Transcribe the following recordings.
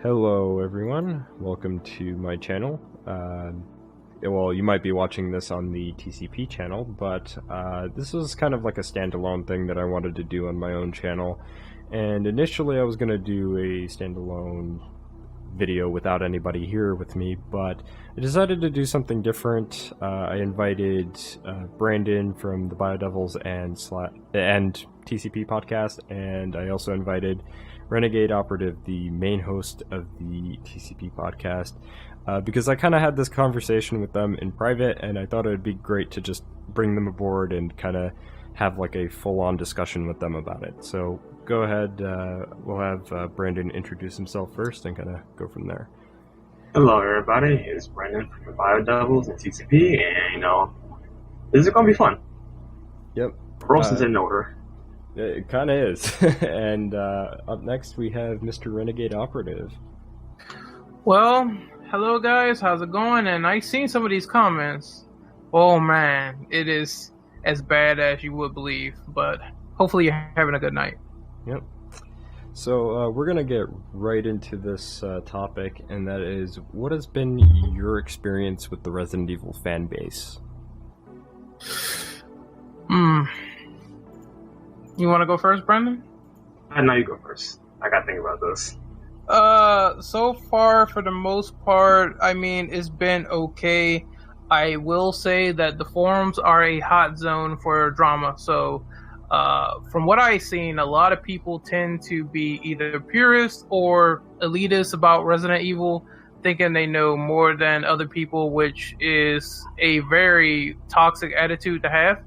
Hello everyone, welcome to my channel. Well, you might be watching this on the TCP channel, but this was kind of like a standalone thing that I wanted to do on my own channel. And initially I was going to do a standalone video without anybody here with me, but I decided to do something different. I invited Brandon from the Biodevils and TCP podcast, and I also invited Renegade Operative, the main host of the TCP podcast, because I kind of had this conversation with them in private, and I thought it would be great to just bring them aboard and kind of have like a full-on discussion with them about it. So go ahead, we'll have Brandon introduce himself first and kind of go from there. Hello everybody, it's Brandon from the Biodevils and TCP, and this is going to be fun. Yep. Roast is in order. It kind of is. And up next we have Mr. Renegade Operative. Well, hello guys, how's it going? And I've seen some of these comments. Oh man, it is as bad as you would believe, but hopefully you're having a good night. Yep. So we're going to get right into this topic, and that is, what has been your experience with the Resident Evil fan base? You want to go first, Brendan? No, you go first. I got to think about this. So far, for the most part, I mean, it's been okay. I will say that the forums are a hot zone for drama, so from what I've seen, a lot of people tend to be either purists or elitists about Resident Evil, thinking they know more than other people, which is a very toxic attitude to have.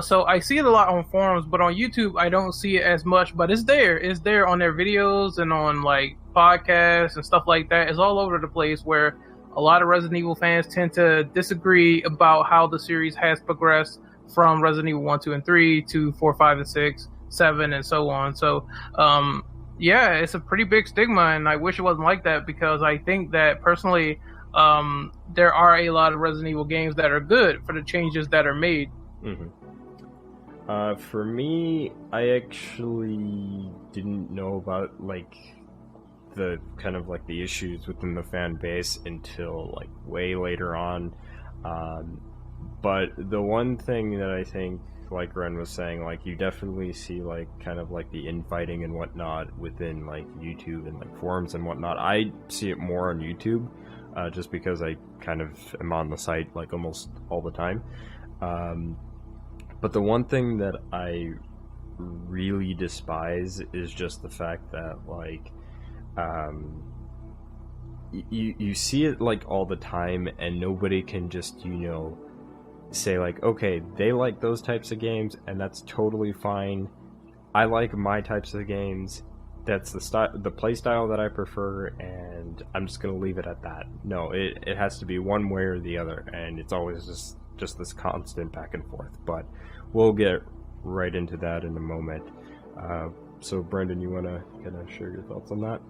So I see it a lot on forums, but on YouTube I don't see it as much. But it's there. It's there on their videos and on like podcasts and stuff like that. It's all over the place where a lot of Resident Evil fans tend to disagree about how the series has progressed from Resident Evil 1, 2, and 3 to 4, 5, and 6, 7, and so on. So, yeah, it's a pretty big stigma, and I wish it wasn't like that, because I think that, personally, there are a lot of Resident Evil games that are good for the changes that are made. Mm-hmm. For me, I actually didn't know about, like, the kind of, like, the issues within the fan base until, like, way later on. But the one thing that I think, like Ren was saying, like, you definitely see, like, kind of, like, the infighting and whatnot within, like, YouTube and, like, forums and whatnot. I see it more on YouTube, just because I kind of am on the site, like, almost all the time. But the one thing that I really despise is just the fact that, like, you see it, like, all the time, and nobody can just, say, like, okay, they like those types of games, and that's totally fine. I like my types of games. That's the play style that I prefer, and I'm just gonna leave it at that. No, it has to be one way or the other, and it's always just this constant back and forth. But we'll get right into that in a moment. So, Brendan, you want to kind of share your thoughts on that?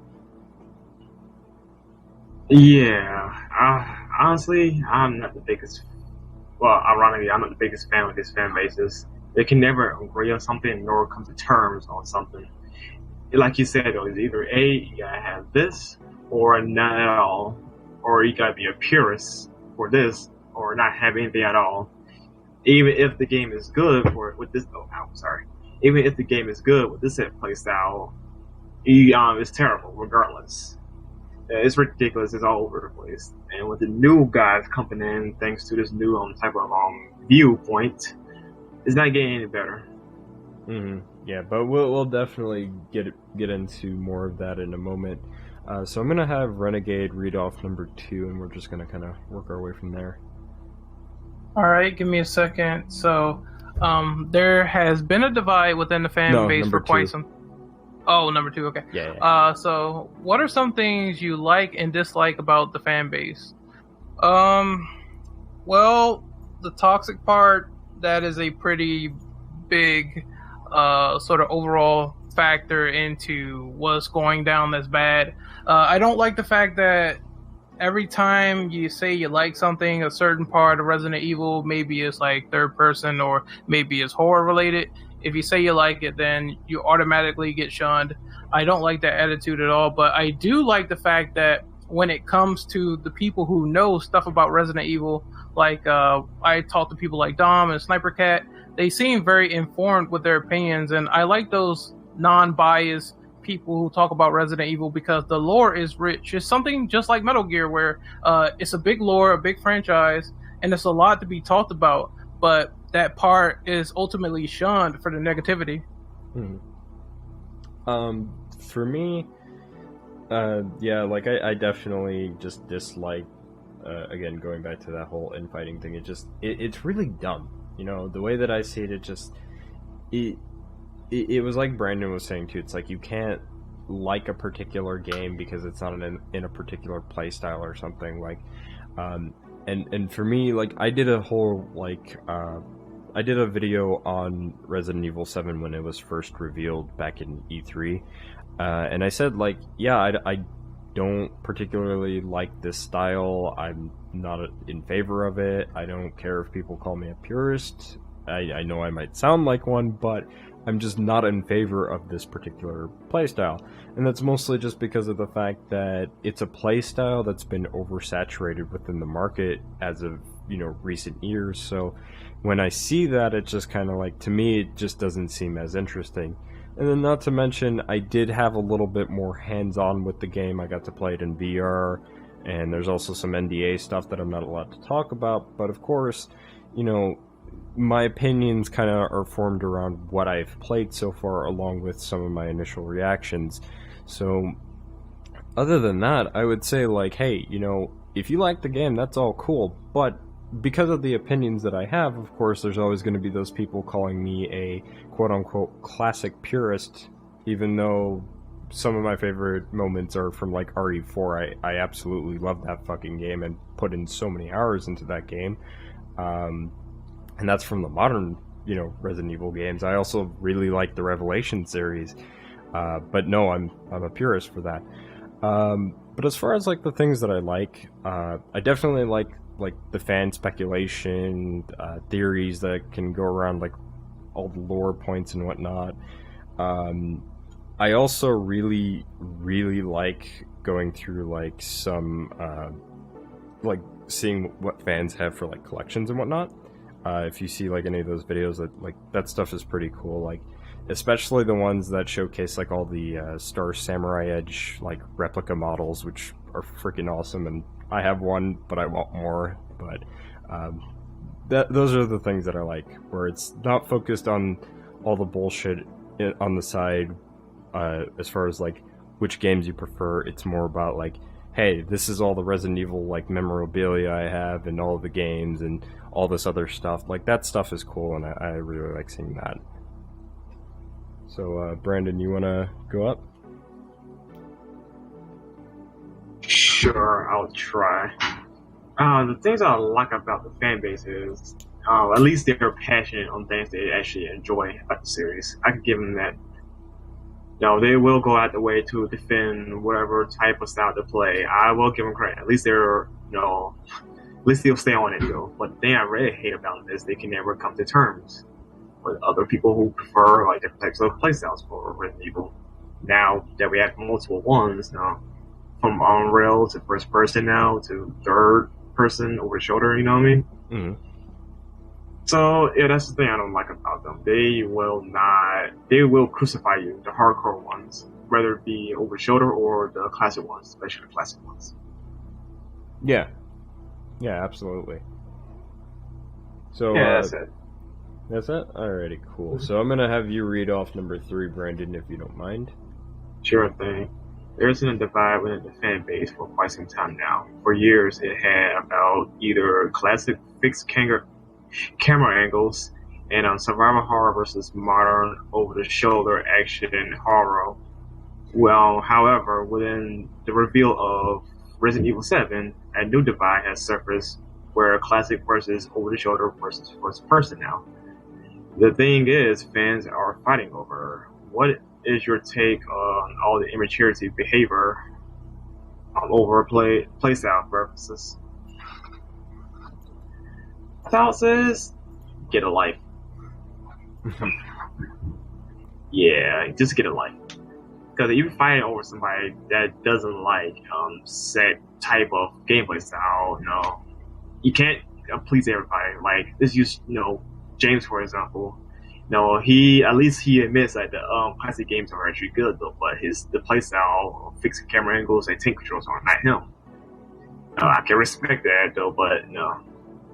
Yeah, honestly, I'm not the biggest. Well, ironically, I'm not the biggest fan of these fan bases. They can never agree on something nor come to terms on something. Like you said, though, it's either A, you gotta have this, or not at all, or you gotta be a purist for this, or not have anything at all. Even if the game is good with this, even if the game is good with this play style, it's terrible regardless. It's ridiculous. It's all over the place. And with the new guys coming in, thanks to this new type of viewpoint, it's not getting any better. Mm-hmm. Yeah, but we'll definitely get into more of that in a moment. So I'm gonna have Renegade read off number 2, and we're just gonna kind of work our way from there. All right, give me a second. So, there has been a divide within the fan base for quite some. Oh, number 2, okay. Yeah. So what are some things you like and dislike about the fan base? Well, the toxic part, that is a pretty big sort of overall factor into what's going down that's bad. I don't like the fact that every time you say you like something, a certain part of Resident Evil, maybe it's like third person or maybe it's horror related, if you say you like it, then you automatically get shunned. I don't like that attitude at all, but I do like the fact that when it comes to the people who know stuff about Resident Evil, like I talk to people like Dom and Sniper Cat, they seem very informed with their opinions, and I like those non-biased people who talk about Resident Evil because the lore is rich. It's something just like Metal Gear, where it's a big lore, a big franchise, and it's a lot to be talked about, but that part is ultimately shunned for the negativity. For me, yeah, like I definitely just dislike, again, going back to that whole infighting thing, it's really dumb. You know, the way that I see it, it was like Brandon was saying too, it's like you can't like a particular game because it's not in a particular playstyle or something, like, and for me, like, I did a whole, like, I did a video on Resident Evil 7 when it was first revealed back in E3, and I said, like, yeah, I don't particularly like this style. I'm not in favor of it. I don't care if people call me a purist. I know I might sound like one, but I'm just not in favor of this particular playstyle. And that's mostly just because of the fact that it's a playstyle that's been oversaturated within the market as of, you know, recent years. So when I see that, it's just kind of like, to me, it just doesn't seem as interesting. And then not to mention, I did have a little bit more hands-on with the game. I got to play it in VR, and there's also some NDA stuff that I'm not allowed to talk about. But of course, you know, my opinions kind of are formed around what I've played so far, along with some of my initial reactions. So other than that, I would say, like, hey, you know, if you like the game, that's all cool, but because of the opinions that I have, of course, there's always going to be those people calling me a quote-unquote classic purist, even though some of my favorite moments are from, like, RE4. I absolutely love that fucking game and put in so many hours into that game. And that's from the modern, you know, Resident Evil games. I also really like the Revelation series. But no, I'm a purist for that. But as far as, like, the things that I like, I definitely like the fan speculation, theories that can go around, like, all the lore points and whatnot. I also really, really like going through, like, some, like, seeing what fans have for, like, collections and whatnot. If you see, like, any of those videos, that stuff is pretty cool, like, especially the ones that showcase, like, all the Star Samurai Edge, like, replica models, which are freaking awesome, and I have one, but I want more. But those are the things that I like, where it's not focused on all the bullshit on the side, as far as, like, which games you prefer. It's more about, like, hey, this is all the Resident Evil, like, memorabilia I have, and all the games, and all this other stuff. Like, that stuff is cool, and I really like seeing that. So, Brandon, you want to go up? Sure, I'll try. The things I like about the fan base is, at least they're passionate on things they actually enjoy about the series. I can give them that. You know, they will go out the way to defend whatever type of style to play. I will give them credit. At least they're, you know, at least they'll stay on it, though. But the thing I really hate about them is they can never come to terms with other people who prefer, like, different types of playstyles for Resident Evil. Now that we have multiple ones, now, from on rail to first person now to third person over the shoulder, you know what I mean? Mm-hmm. So, yeah, that's the thing I don't like about them. They will crucify you, the hardcore ones, whether it be over the shoulder or the classic ones, especially the classic ones. Yeah. Yeah, absolutely. So, yeah, that's it. That's it? Alrighty, cool. So I'm gonna have you read off number 3, Brandon, if you don't mind. Sure thing. There's been a divide within the fan base for quite some time now. For years, it had about either classic fixed camera angles and survival horror versus modern over-the-shoulder action horror. Well, however, within the reveal of Resident Evil 7, a new divide has surfaced where classic versus over-the-shoulder versus first person now. The thing is, fans are fighting over what is your take on all the immaturity behavior over playstyle purposes. Thought says, get a life. yeah, just get it like. Because if you fight over somebody that doesn't like set type of gameplay style, you can't please everybody. Like let's use James for example. He at least he admits that the classic games are actually good though, but the playstyle, fixing camera angles, and tank controls are not him. I can respect that though, but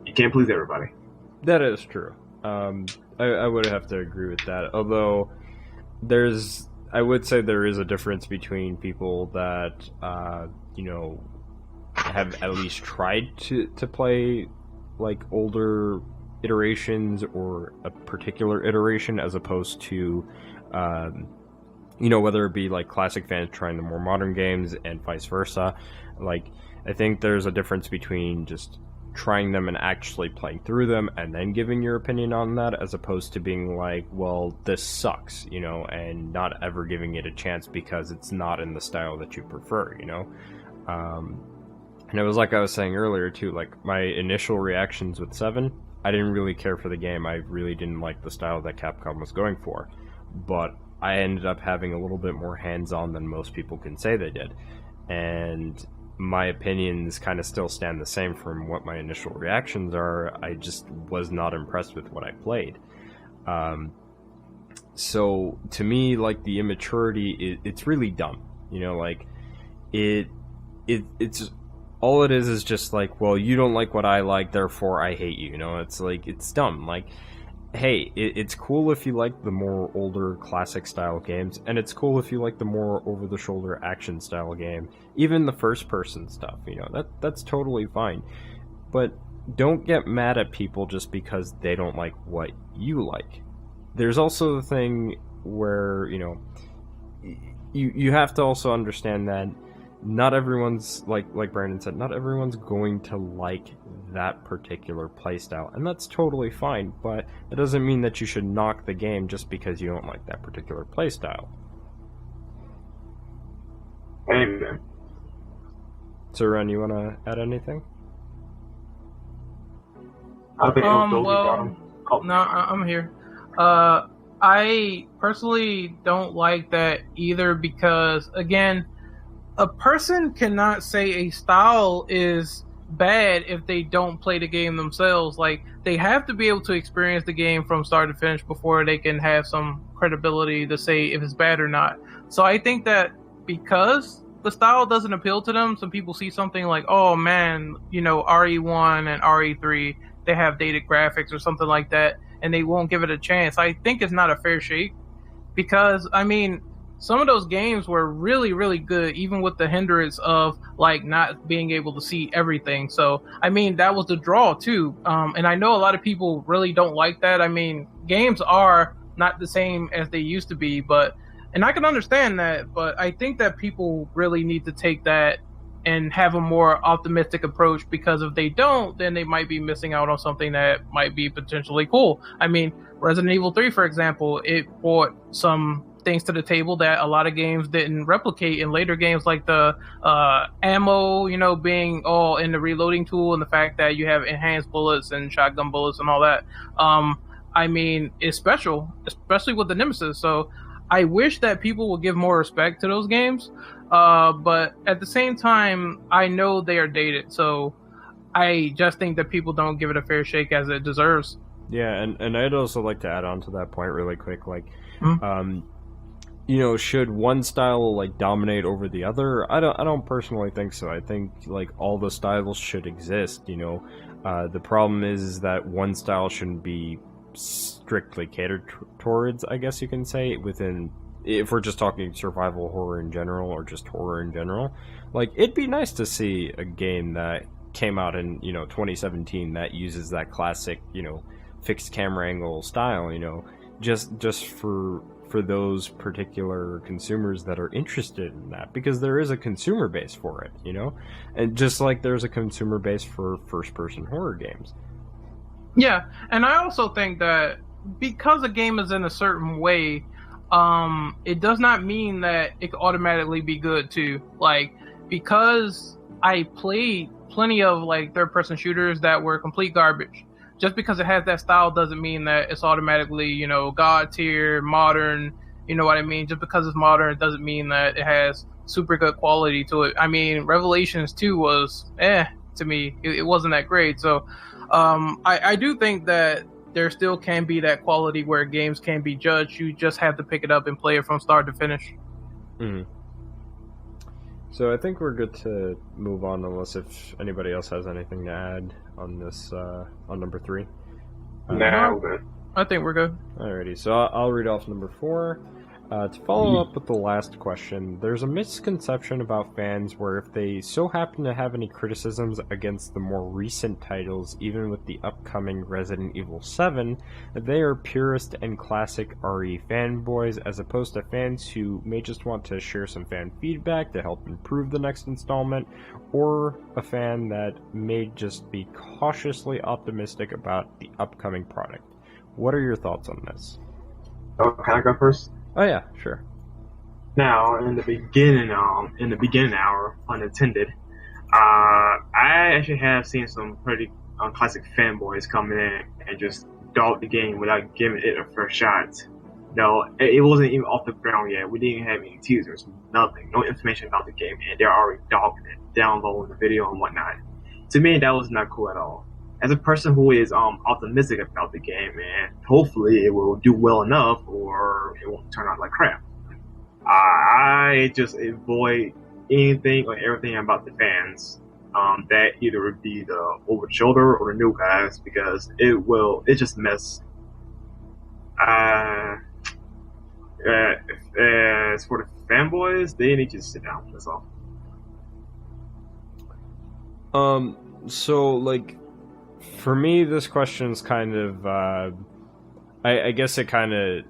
you can't please everybody. That is true. I would have to agree with that. Although I would say there is a difference between people that have at least tried to play like older iterations or a particular iteration as opposed to whether it be like classic fans trying the more modern games and vice versa. Like I think there's a difference between just trying them and actually playing through them and then giving your opinion on that as opposed to being like, well, this sucks, and not ever giving it a chance because it's not in the style that you prefer, and it was like I was saying earlier too, like my initial reactions with 7, I didn't really care for the game. I really didn't like the style that Capcom was going for, but I ended up having a little bit more hands-on than most people can say they did, and my opinions kind of still stand the same from what my initial reactions are. I just was not impressed with what I played. So to me, like the immaturity, it's really dumb. Like it's all it is just like, well, you don't like what I like, therefore I hate you. It's like, it's dumb. Like, hey, it's cool if you like the more older classic style games, and it's cool if you like the more over-the-shoulder action style game, even the first-person stuff, that's totally fine. But don't get mad at people just because they don't like what you like. There's also the thing where, you have to also understand that not everyone's, like Brandon said, not everyone's going to like that particular playstyle, and that's totally fine, but it doesn't mean that you should knock the game just because you don't like that particular playstyle. Amen. So, Ren, you want to add anything? No, I'm here. I personally don't like that either because, again, a person cannot say a style is bad if they don't play the game themselves. Like, they have to be able to experience the game from start to finish before they can have some credibility to say if it's bad or not. So I think that because the style doesn't appeal to them, some people see something like, oh man, RE1 and RE3, they have dated graphics or something like that, and they won't give it a chance. I think it's not a fair shake because, some of those games were really, really good, even with the hindrance of like not being able to see everything. So, that was the draw too. And I know a lot of people really don't like that. Games are not the same as they used to be, and I can understand that, but I think that people really need to take that and have a more optimistic approach, because if they don't, then they might be missing out on something that might be potentially cool. Resident Evil 3, for example, it brought some things to the table that a lot of games didn't replicate in later games, like the ammo, being all in the reloading tool, and the fact that you have enhanced bullets and shotgun bullets and all that. It's special, especially with the Nemesis. So I wish that people would give more respect to those games. But at the same time, I know they are dated. So I just think that people don't give it a fair shake as it deserves. Yeah, and I'd also like to add on to that point really quick. Like, should one style like dominate over the other? I don't personally think so. I think like all the styles should exist. The problem is that one style shouldn't be strictly catered towards, I guess you can say, within, if we're just talking survival horror in general or just horror in general. Like, it'd be nice to see a game that came out in 2017 that uses that classic fixed camera angle style, just for those particular consumers that are interested in that, because there is a consumer base for it, and just like there's a consumer base for first-person horror games. Yeah, and I also think that because a game is in a certain way, it does not mean that it can automatically be good too. Like, because I played plenty of like third-person shooters that were complete garbage. Just because it has that style doesn't mean that it's automatically, God tier, modern, You know what I mean? Just because it's modern, it doesn't mean that it has super good quality to it. I mean, Revelations 2 was to me. It wasn't that great. So I do think that there still can be that quality where games can be judged. You just have to pick it up and play it from start to finish. Mm-hmm. So I think we're good to move on, unless if anybody else has anything to add on this, on number 3. Nah, we're good. I think we're good. Alrighty, so I'll read off number 4. To follow up with the last question, there's a misconception about fans where if they so happen to have any criticisms against the more recent titles, even with the upcoming Resident Evil 7, that they are purist and classic RE fanboys, as opposed to fans who may just want to share some fan feedback to help improve the next installment, or a fan that may just be cautiously optimistic about the upcoming product. What are your thoughts on this? Oh, can I go first? Oh yeah, sure. Now, in the beginning hour, unintended, I actually have seen some pretty classic fanboys come in and just dog the game without giving it a first shot. No, it wasn't even off the ground yet. We didn't have any teasers, nothing, no information about the game, and they're already dogging it, downloading the video and whatnot. To me, that was not cool at all. As a person who is optimistic about the game, and hopefully it will do well enough, or it won't turn out like crap. I just avoid anything or everything about the fans. That either would be the over the shoulder or the new guys, because it's just a mess. As for the fanboys, they need to sit down. That's all. So like, for me, this question's kind of, I guess it kind of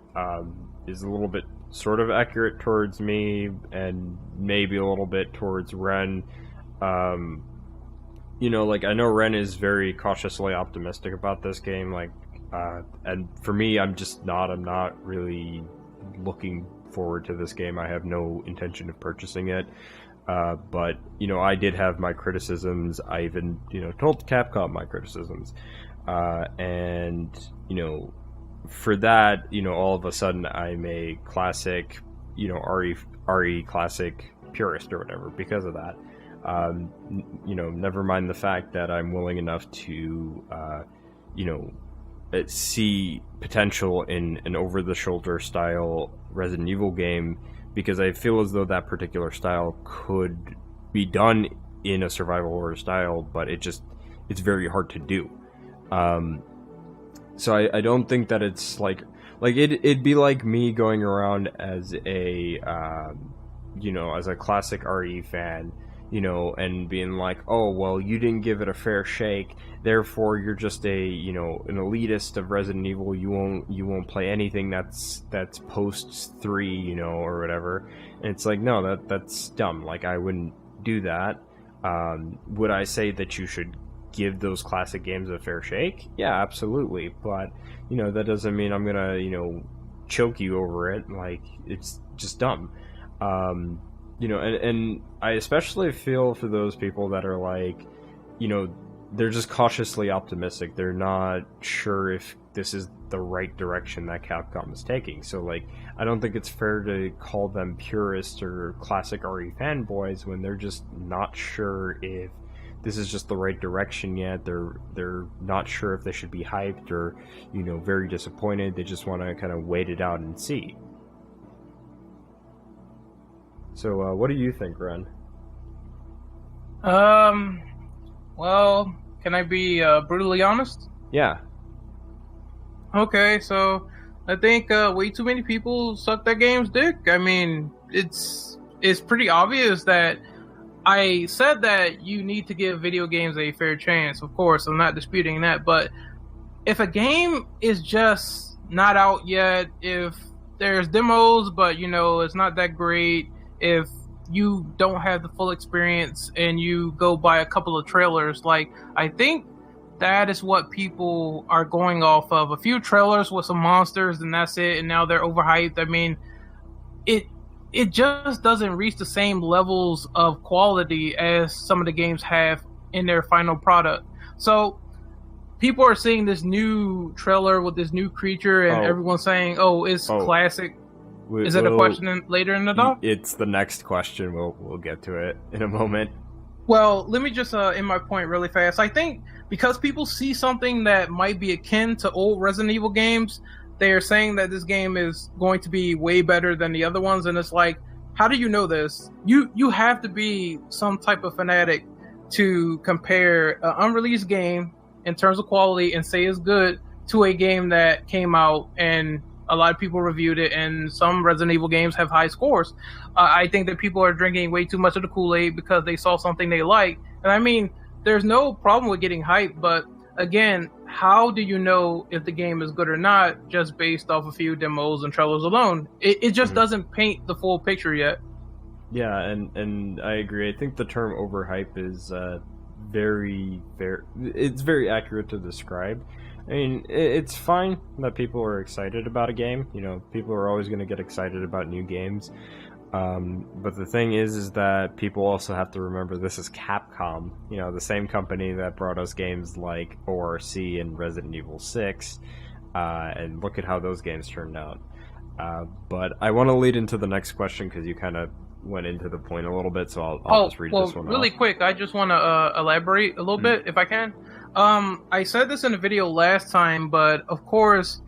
is a little bit sort of accurate towards me, and maybe a little bit towards Ren. You know, like, I know Ren is very cautiously optimistic about this game, like, and for me, I'm not really looking forward to this game. I have no intention of purchasing it. But, you know, I did have my criticisms. I even, you know, told Capcom my criticisms. And, you know, for that, you know, all of a sudden I'm a classic, you know, RE classic purist or whatever because of that. You know, never mind the fact that I'm willing enough to, you know, see potential in an over-the-shoulder style Resident Evil game, because I feel as though that particular style could be done in a survival horror style, but it's very hard to do. So I don't think that it's like it'd be like me going around as a you know, as a classic RE fan, you know, and being like, oh, well, you didn't give it a fair shake, therefore you're just a, you know, an elitist of Resident Evil. You won't play anything that's post 3, you know, or whatever. And it's like, no, that's dumb. Like, I wouldn't do that. Would I say that you should give those classic games a fair shake? Yeah, absolutely. But, you know, that doesn't mean I'm gonna, you know, choke you over it. Like, it's just dumb. You know, and I especially feel for those people that are like, you know, they're just cautiously optimistic. They're not sure if this is the right direction that Capcom is taking. So, like, I don't think it's fair to call them purists or classic RE fanboys when they're just not sure if this is just the right direction yet. They're not sure if they should be hyped or, you know, very disappointed. They just want to kind of wait it out and see. So, what do you think, Ren? Well, can I be brutally honest? Yeah. Okay, so I think way too many people suck that game's dick. I mean, it's pretty obvious that I said that you need to give video games a fair chance. Of course, I'm not disputing that, but if a game is just not out yet, if there's demos, but, you know, it's not that great, if you don't have the full experience and you go buy a couple of trailers, like, I think that is what people are going off of. A few trailers with some monsters and that's it, and now they're overhyped. I mean, it just doesn't reach the same levels of quality as some of the games have in their final product. So people are seeing this new trailer with this new creature and everyone's saying, oh, it's classic. Is it a question later in the talk? It's the next question. We'll get to it in a moment. Well, let me just end my point really fast. I think because people see something that might be akin to old Resident Evil games, they are saying that this game is going to be way better than the other ones, and it's like, how do you know this? You have to be some type of fanatic to compare an unreleased game in terms of quality and say it's good to a game that came out and a lot of people reviewed it, and some Resident Evil games have high scores. I think that people are drinking way too much of the Kool-Aid because they saw something they like. And I mean, there's no problem with getting hyped, but again, how do you know if the game is good or not just based off a few demos and trailers alone? It just doesn't paint the full picture yet. Yeah, and I agree. I think the term overhype is it's very accurate to describe. I mean, it's fine that people are excited about a game. You know, people are always going to get excited about new games. But the thing is that people also have to remember this is Capcom. You know, the same company that brought us games like ORC and Resident Evil 6. And look at how those games turned out. But I want to lead into the next question because you kind of went into the point a little bit, so I'll just read this one really off. Quick, I just want to elaborate a little bit, if I can. I said this in a video last time, but of course,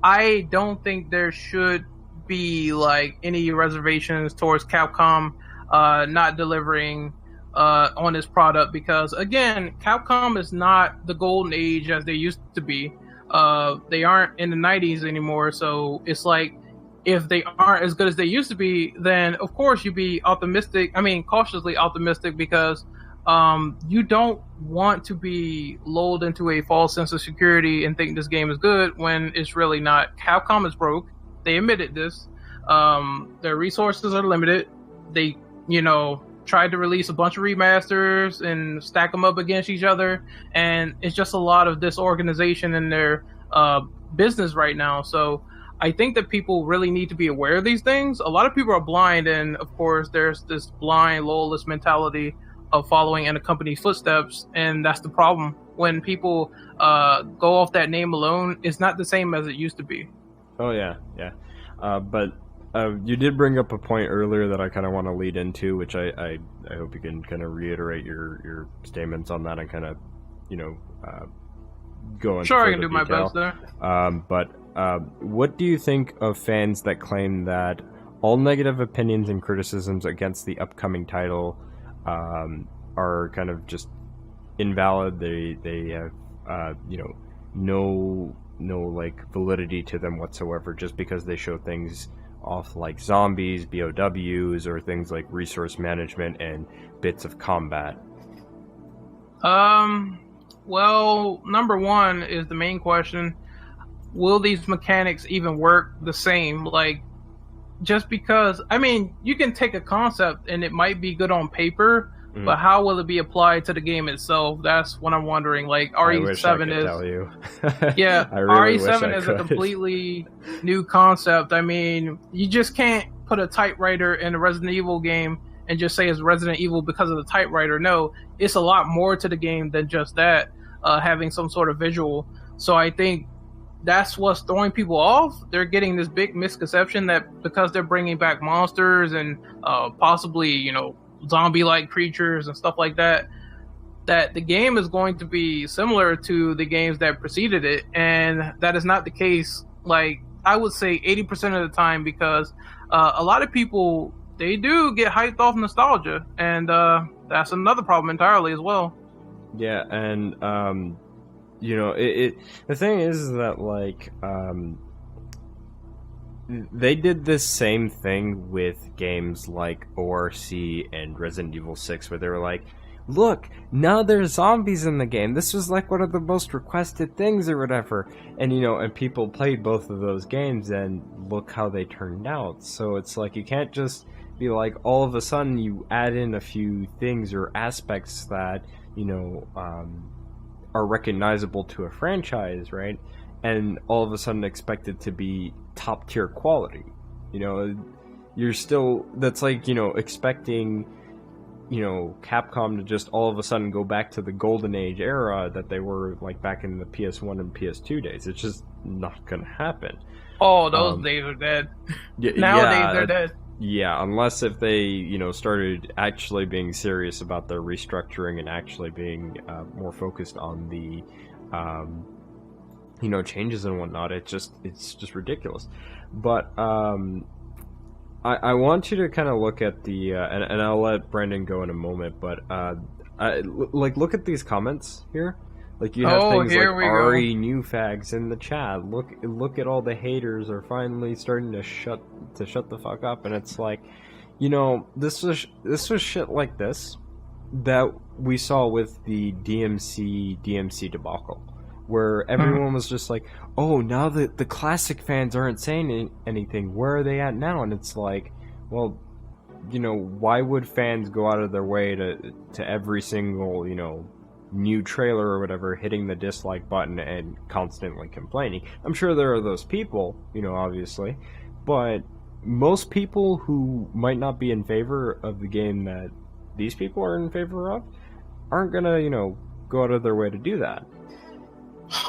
I don't think there should be like any reservations towards Capcom not delivering on this product, because again, Capcom is not the golden age as they used to be. They aren't in the 90s anymore, so it's like, if they aren't as good as they used to be, then of course you'd be cautiously optimistic, because you don't want to be lulled into a false sense of security and think this game is good when it's really not. Capcom is broke. They admitted this. Their resources are limited. They, tried to release a bunch of remasters and stack them up against each other, and it's just a lot of disorganization in their business right now. So I think that people really need to be aware of these things. A lot of people are blind, and of course there's this blind, loyalist mentality of following in a company's footsteps, and that's the problem. When people go off that name alone, it's not the same as it used to be. Oh yeah. But you did bring up a point earlier that I kind of want to lead into, which I hope you can kind of reiterate your statements on that and kind of, go into Sure, I can do detail. my best there. But what do you think of fans that claim that all negative opinions and criticisms against the upcoming title are kind of just invalid? They have no like validity to them whatsoever, just because they show things off like zombies, BOWs, or things like resource management and bits of combat? Well, number one is the main question. Will these mechanics even work the same? Like, just because, you can take a concept and it might be good on paper, but how will it be applied to the game itself? That's what I'm wondering. Like, RE7 is... tell you. Yeah, really RE7 is a completely new concept. You just can't put a typewriter in a Resident Evil game and just say it's Resident Evil because of the typewriter. No, it's a lot more to the game than just that, having some sort of visual. So I think that's what's throwing people off. They're getting this big misconception that because they're bringing back monsters and possibly, zombie-like creatures and stuff like that, that the game is going to be similar to the games that preceded it. And that is not the case. Like, I would say 80% of the time, because a lot of people, they do get hyped off nostalgia, and that's another problem entirely as well. Yeah, and the thing is that like they did this same thing with games like ORC and Resident Evil 6, where they were like, look, now there's zombies in the game. This was like one of the most requested things or whatever. And and people played both of those games, and look how they turned out. So it's like, you can't just be like, all of a sudden you add in a few things or aspects that are recognizable to a franchise, right? And all of a sudden expect it to be top tier quality. You're still, that's like, expecting, Capcom to just all of a sudden go back to the golden age era that they were like back in the PS1 and PS2 days. It's just not gonna happen. Oh, those days are dead. Nowadays they're dead. Yeah, unless if they, started actually being serious about their restructuring and actually being more focused on the, changes and whatnot. It's just ridiculous. But I want you to kind of look at the, and I'll let Brendan go in a moment. But look at these comments here. Like you have things like Ari new fags in the chat. Look at all the haters are finally starting to shut the fuck up, and it's like, this was shit like this that we saw with the DMC debacle, where everyone was just like, oh, now that the classic fans aren't saying anything, where are they at now? And it's like, well, why would fans go out of their way to every single new trailer or whatever, hitting the dislike button and constantly complaining? I'm sure there are those people, obviously, but most people who might not be in favor of the game that these people are in favor of aren't gonna, go out of their way to do that.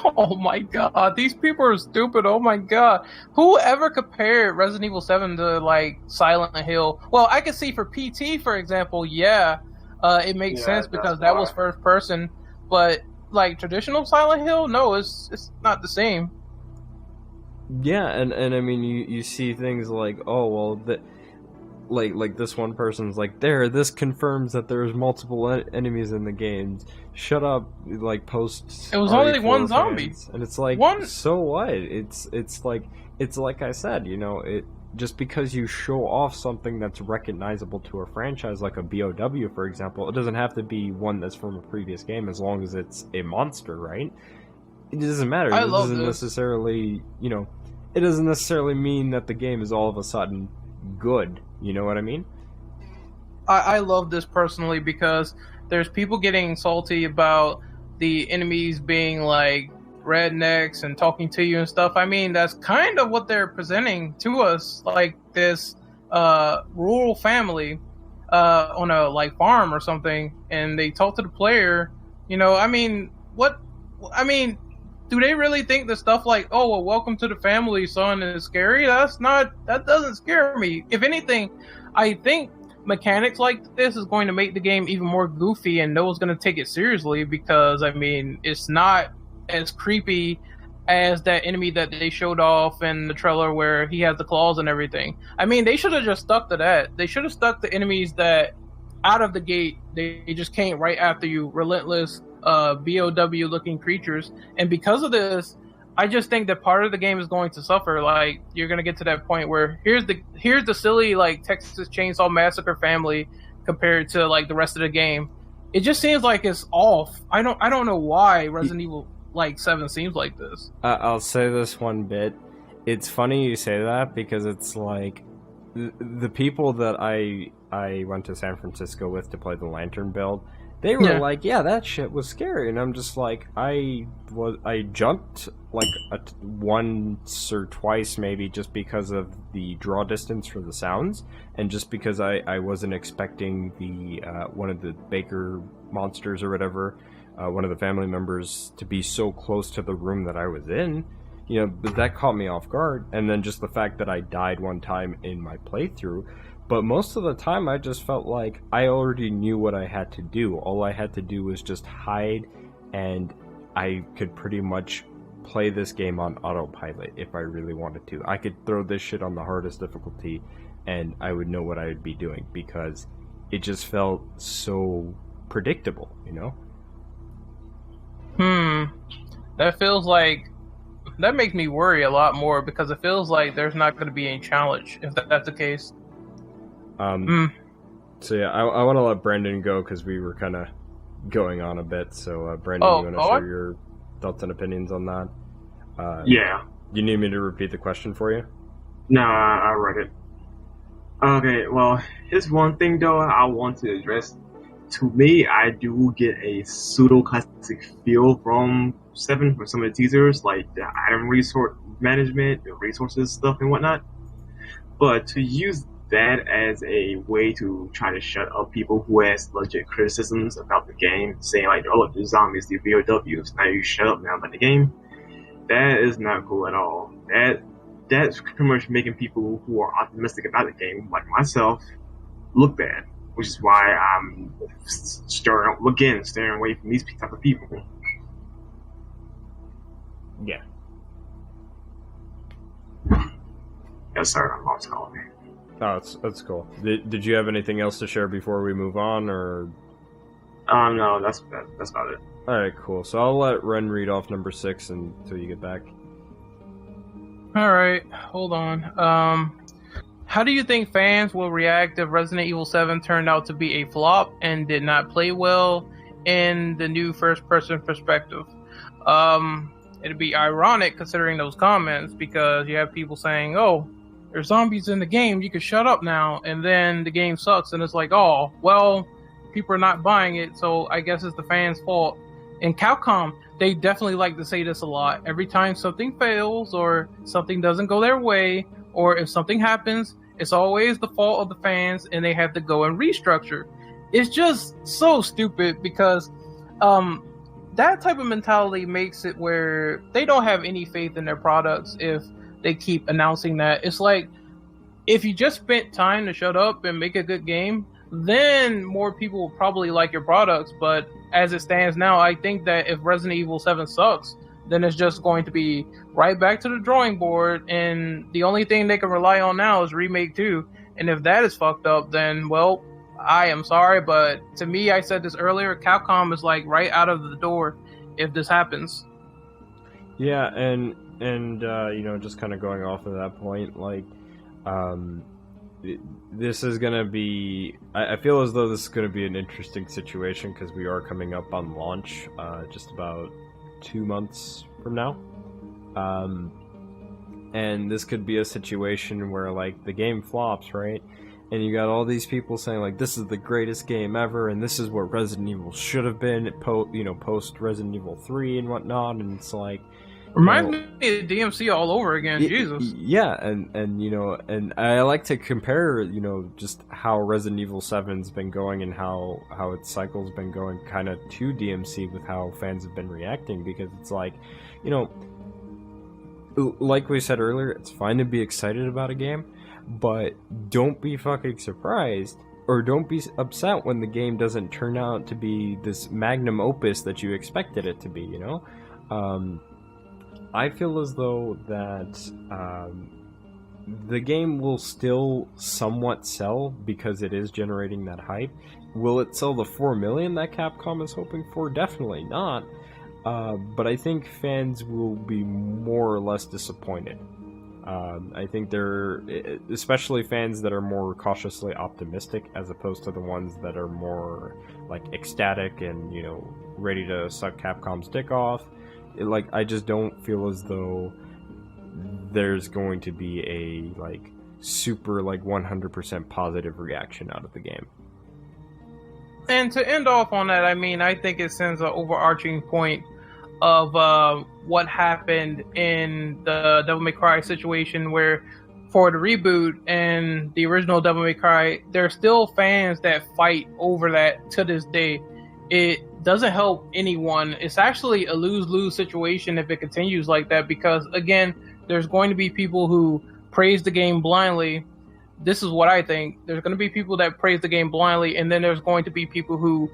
Oh my god, these people are stupid. Oh my god. Whoever compared Resident Evil 7 to, like, Silent Hill? Well, I can see for PT, for example, it makes sense because that was first person, but like traditional Silent Hill, no, it's not the same. Yeah, and I mean, you see things like, oh well, like this one person's like, this confirms that there's multiple enemies in the games. Shut up, like post. It was only one zombie, and it's like, so what? It's like I said, just because you show off something that's recognizable to a franchise, like a BOW, for example, it doesn't have to be one that's from a previous game, as long as it's a monster, right? It doesn't matter. It doesn't necessarily mean that the game is all of a sudden good. You know what I mean? I love this personally because there's people getting salty about the enemies being like rednecks and talking to you and stuff. I mean, that's kind of what they're presenting to us, like this rural family on a like farm or something, and they talk to the player. I mean, do they really think that stuff like, oh, well, welcome to the family, son, is scary? That doesn't scare me. If anything, I think mechanics like this is going to make the game even more goofy, and no one's going to take it seriously because, I mean, it's not as creepy as that enemy that they showed off in the trailer where he has the claws and everything. I mean, they should have just stuck to that. They should have stuck to enemies that out of the gate, they just came right after you, relentless BOW looking creatures. And because of this, I just think that part of the game is going to suffer. Like, you're going to get to that point where here's the silly like Texas Chainsaw Massacre family compared to like the rest of the game. It just seems like it's off. I don't know why Resident Evil like 7 seems like this. I'll say this one bit. It's funny you say that because it's like the people that I went to San Francisco with to play the Lantern build, they were like, yeah, that shit was scary. And I'm just like, I jumped like once or twice maybe just because of the draw distance for the sounds, and just because I wasn't expecting the one of the Baker monsters or whatever, one of the family members, to be so close to the room that I was in. But that caught me off guard. And then just the fact that I died one time in my playthrough. But most of the time, I just felt like I already knew what I had to do. All I had to do was just hide, and I could pretty much play this game on autopilot if I really wanted to. I could throw this shit on the hardest difficulty, and I would know what I would be doing, because it just felt so predictable, That feels like... That makes me worry a lot more, because it feels like there's not going to be any challenge, if that's the case. So yeah, I want to let Brendan go because we were kind of going on a bit. So Brendan, you want to share your thoughts and opinions on that? Yeah. You need me to repeat the question for you? No, I read it. Okay, well, here's one thing though I want to address. To me, I do get a pseudo-classic feel from 7 for some of the teasers, like the item resource management, the resources stuff and whatnot. But to use that as a way to try to shut up people who has legit criticisms about the game, saying like, oh, look, the zombies, the VOWs, now you shut up now about the game. That is not cool at all. That's pretty much making people who are optimistic about the game, like myself, look bad. Which is why I'm staying away from these type of people. Yeah. Yes, sir. My mom's calling me. Oh, that's cool. Did you have anything else to share before we move on, or? No, that's about it. All right, cool. So I'll let Ren read off number 6 until you get back. All right, hold on. How do you think fans will react if Resident Evil 7 turned out to be a flop and did not play well in the new first-person perspective? It'd be ironic considering those comments, because you have people saying, "Oh, there's zombies in the game, you can shut up now," and then the game sucks, and it's like, "Oh, well, people are not buying it, so I guess it's the fans' fault." And Capcom, they definitely like to say this a lot. Every time something fails or something doesn't go their way, or if something happens, it's always the fault of the fans and they have to go and restructure. It's just so stupid, because that type of mentality makes it where they don't have any faith in their products if they keep announcing that. It's like, if you just spent time to shut up and make a good game, then more people will probably like your products. But as it stands now, I think that if Resident Evil 7 sucks, then it's just going to be right back to the drawing board, and the only thing they can rely on now is Remake 2. And if that is fucked up, then, well, I am sorry, but to me, I said this earlier, Capcom is like right out of the door if this happens. Yeah, and just kind of going off of that point, like, this is going to be... I feel as though this is going to be an interesting situation, because we are coming up on launch just about 2 months from now. And this could be a situation where, like, the game flops, right? And you got all these people saying, like, this is the greatest game ever, and this is what Resident Evil should have been, post Resident Evil 3 and whatnot, and it's like... Reminds me of DMC all over again, Jesus. Yeah, and I like to compare, just how Resident Evil 7's been going and how its cycle's been going kind of to DMC with how fans have been reacting, because it's like, like we said earlier, it's fine to be excited about a game, but don't be fucking surprised, or don't be upset when the game doesn't turn out to be this magnum opus that you expected it to be, I feel as though that the game will still somewhat sell because it is generating that hype. Will it sell the 4 million that Capcom is hoping for? Definitely not. But I think fans will be more or less disappointed. I think they're, especially fans that are more cautiously optimistic, as opposed to the ones that are more like ecstatic and ready to suck Capcom's dick off. I just don't feel as though there's going to be a super 100% positive reaction out of the game. And to end off on that, I think it sends an overarching point of what happened in the Devil May Cry situation, where for the reboot and the original Devil May Cry, there's still fans that fight over that to this day. It doesn't help anyone. It's actually a lose-lose situation if it continues like that, because again, there's going to be people who praise the game blindly. This is what I think. There's going to be people that praise the game blindly, and then there's going to be people who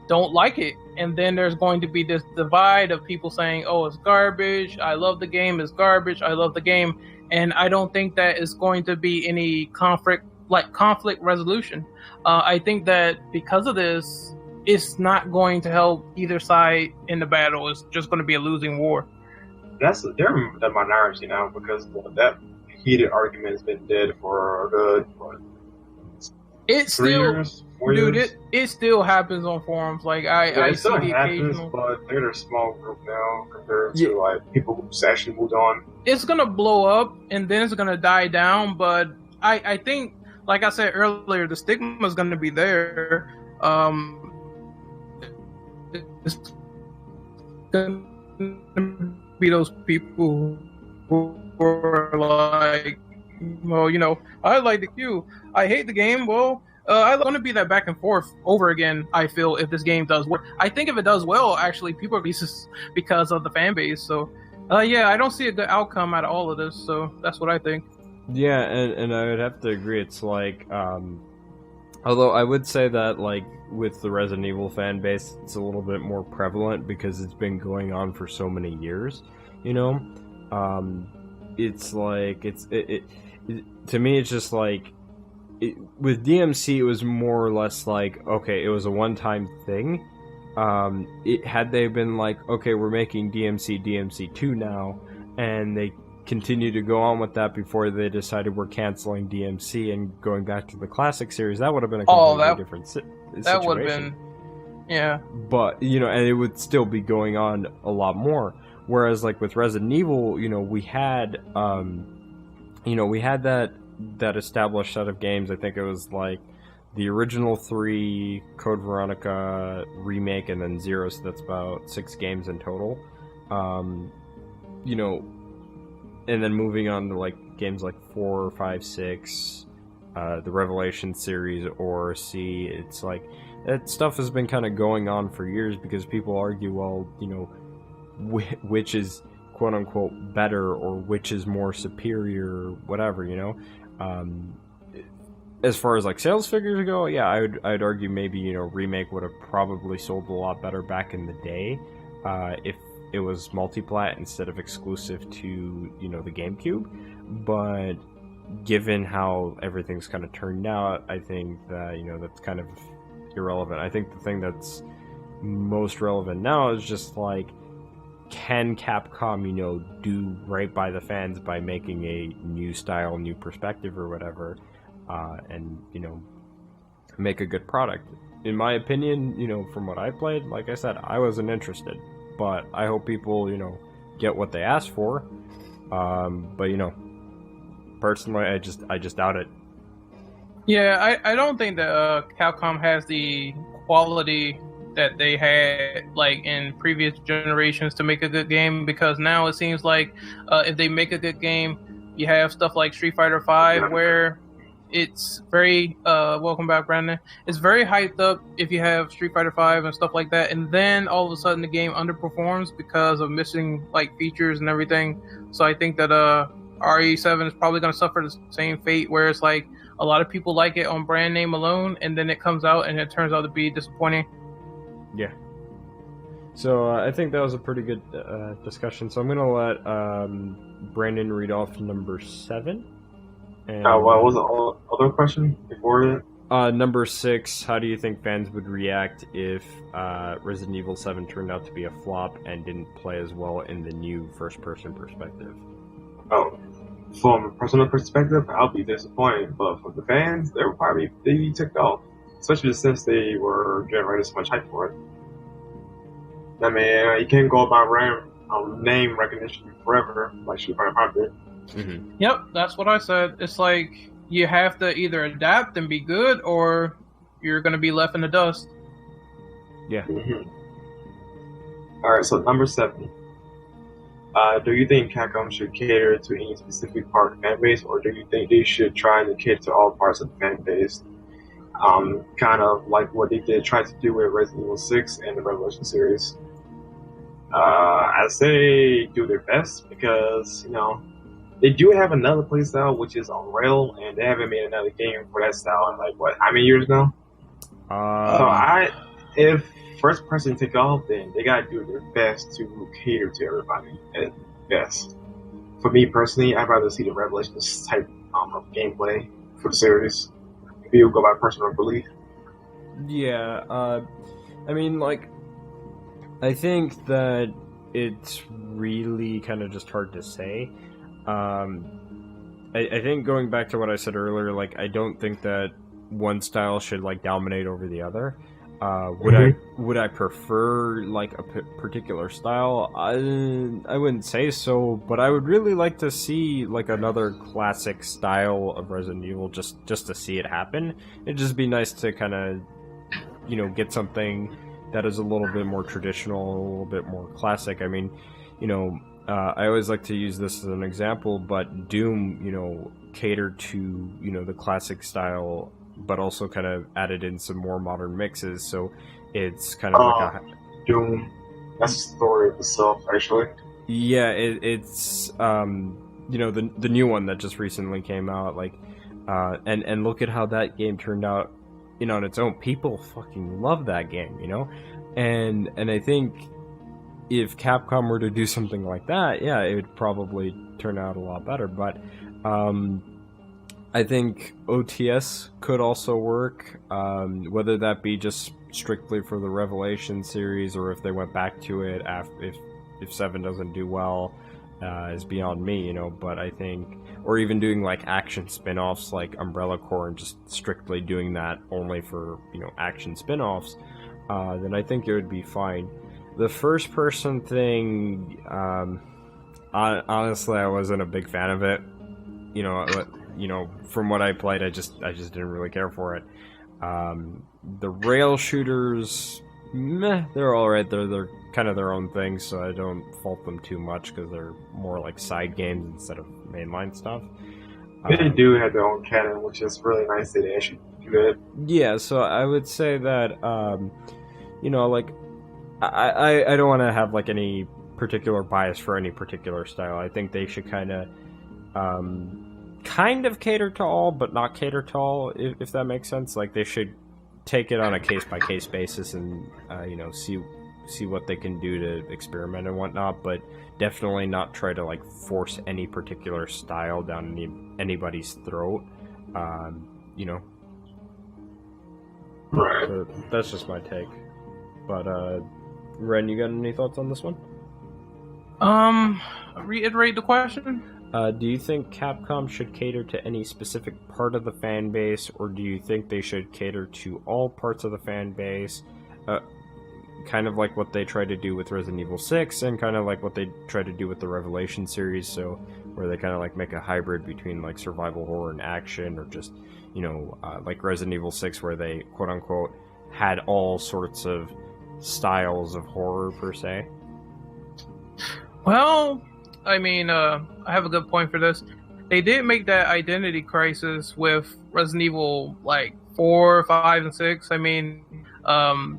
don't like it. And then there's going to be this divide of people saying, "Oh, it's garbage. I love the game. It's garbage. I love the game." And I don't think that is going to be any conflict resolution. I think that because of this, it's not going to help either side in the battle. It's just going to be a losing war. They're the minority now, because that heated argument has been dead for a good, It's 3 still, years, 4 years? It still happens on forums. I It still see the happens, occasional. but they're a small group now compared to people who's actually moved on. It's gonna blow up and then it's gonna die down. But I think, like I said earlier, the stigma is gonna be there. It's gonna be those people who are like, well, I like the queue, I hate the game. Well, I want to be that back and forth over again. I feel if this game does work, I think if it does well, actually, people are racist because of the fan base. So Yeah, I don't see a good outcome out of all of this, so that's what I think. Yeah, and I would have to agree. It's like, although I would say that, like, with the Resident Evil fan base, it's a little bit more prevalent because it's been going on for so many years, you know? It's like, to me, it's just like, with DMC, it was more or less like, okay, it was a one-time thing. Had they been like, okay, we're making DMC2 now, and they continue to go on with that before they decided we're canceling DMC and going back to the classic series, that would have been a completely different that would have situation. been, yeah. But, you know, and it would still be going on a lot more. Whereas, like, with Resident Evil, you know, we had that established set of games. I think it was, like, the original 3, Code Veronica remake, and then Zero, so that's about 6 games in total. You know, and then moving on to, like, games like 4, 5, 6, the Revelation series, or C, it's like, that stuff has been kind of going on for years because people argue, well, you know, which is quote-unquote better, or which is more superior, whatever, you know? As far as, like, sales figures go, yeah, I'd argue maybe, you know, Remake would have probably sold a lot better back in the day, if it was multiplat instead of exclusive to, you know, the GameCube. But given how everything's kind of turned out, I think that, you know, that's kind of irrelevant. I think the thing that's most relevant now is just, like, can Capcom, you know, do right by the fans by making a new style, new perspective, or whatever, and, you know, make a good product. In my opinion, you know, from what I played, like I said, I wasn't interested, but I hope people, you know, get what they asked for. But, you know, personally, I just doubt it. Yeah, I don't think that Capcom has the quality that they had, like, in previous generations to make a good game, because now it seems like if they make a good game, you have stuff like Street Fighter V, where it's very welcome back, Brandon. It's very hyped up if you have Street Fighter V and stuff like that, and then all of a sudden the game underperforms because of missing, like, features and everything. So I think that RE7 is probably going to suffer the same fate, where it's like a lot of people like it on brand name alone, and then it comes out and it turns out to be disappointing. Yeah. So I think that was a pretty good discussion. So I'm going to let Brandon read off number 7. And, what was the other question before that? Number 6, how do you think fans would react if Resident Evil 7 turned out to be a flop and didn't play as well in the new first-person perspective? Oh, from a personal perspective, I'll be disappointed, but for the fans, they would probably be ticked off, especially since they were generating so much hype for it. I mean, you can't go about name recognition forever, like Street Fighter V did. Mm-hmm. Yep, that's what I said. It's like you have to either adapt and be good, or you're going to be left in the dust. Yeah. Mm-hmm. Alright, so number 7. Do you think Capcom should cater to any specific part of the fan base, or do you think they should try to cater to all parts of the fan base? Kind of like what they did try to do with Resident Evil 6 and the Revelation series. I say do their best, because, you know, they do have another playstyle which is on rail, and they haven't made another game for that style in, like, what, how many years now? So if first person take off, then they gotta do their best to cater to everybody at best. For me personally, I'd rather see the Revelations type of gameplay for the series. If you go by personal belief. Yeah, I mean, like, I think that it's really kind of just hard to say. I think going back to what I said earlier, like, I don't think that one style should, like, dominate over the other. Would I prefer, like, a particular style? I wouldn't say so, but I would really like to see, like, another classic style of Resident Evil, just to see it happen. It'd just be nice to kind of, you know, get something that is a little bit more traditional, a little bit more classic. I mean, you know, I always like to use this as an example, but Doom, you know, catered to, you know, the classic style, but also kind of added in some more modern mixes, so it's kind of like a... Doom, that's a story of itself, actually. Yeah, it's the new one that just recently came out, like, and look at how that game turned out, on its own. People fucking love that game, and I think if Capcom were to do something like that, yeah, it would probably turn out a lot better. But I think OTS could also work, whether that be just strictly for the Revelation series, or if they went back to it if 7 doesn't do well, is beyond me, but I think, or even doing like action spin-offs like Umbrella Corps and just strictly doing that only for, action spin-offs, then I think it would be fine. The first person thing, honestly, I wasn't a big fan of it. From what I played, I just didn't really care for it. The rail shooters, meh, they're alright. They're kind of their own thing, so I don't fault them too much because they're more like side games instead of mainline stuff. They do have their own canon, which is really nice that they actually do it. Yeah, so I would say that, like, I don't want to have like any particular bias for any particular style. I think they should kind of cater to all, but not cater to all, if that makes sense. Like, they should take it on a case-by-case basis and, see what they can do to experiment and whatnot, but definitely not try to, like, force any particular style down anybody's throat, Right. So that's just my take. But, Ren, you got any thoughts on this one? Reiterate the question? Do you think Capcom should cater to any specific part of the fan base, or do you think they should cater to all parts of the fan base? Kind of like what they tried to do with Resident Evil 6, and kind of like what they tried to do with the Revelation series, so where they kind of like make a hybrid between like survival horror and action, or just, like Resident Evil 6, where they quote-unquote had all sorts of styles of horror per se. Well, I mean, I have a good point for this. They did make that identity crisis with Resident Evil, like, 4, 5, and 6. I mean,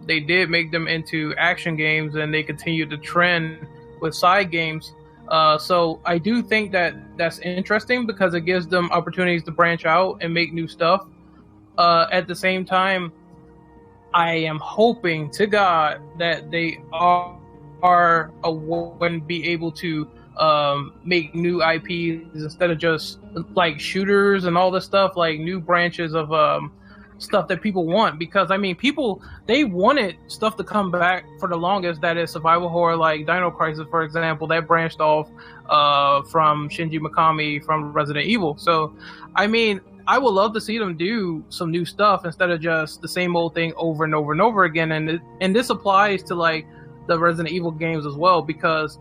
they did make them into action games, and they continued to trend with side games. So I do think that that's interesting because it gives them opportunities to branch out and make new stuff. At the same time, I am hoping to God that they wouldn't be able to make new IPs instead of just like shooters and all this stuff, like new branches of stuff that people want. Because I mean, people, they wanted stuff to come back for the longest, that is survival horror, like Dino Crisis, for example, that branched off from Shinji Mikami from Resident Evil. So I mean, I would love to see them do some new stuff instead of just the same old thing over and over and over again. And this applies to like the Resident Evil games as well, because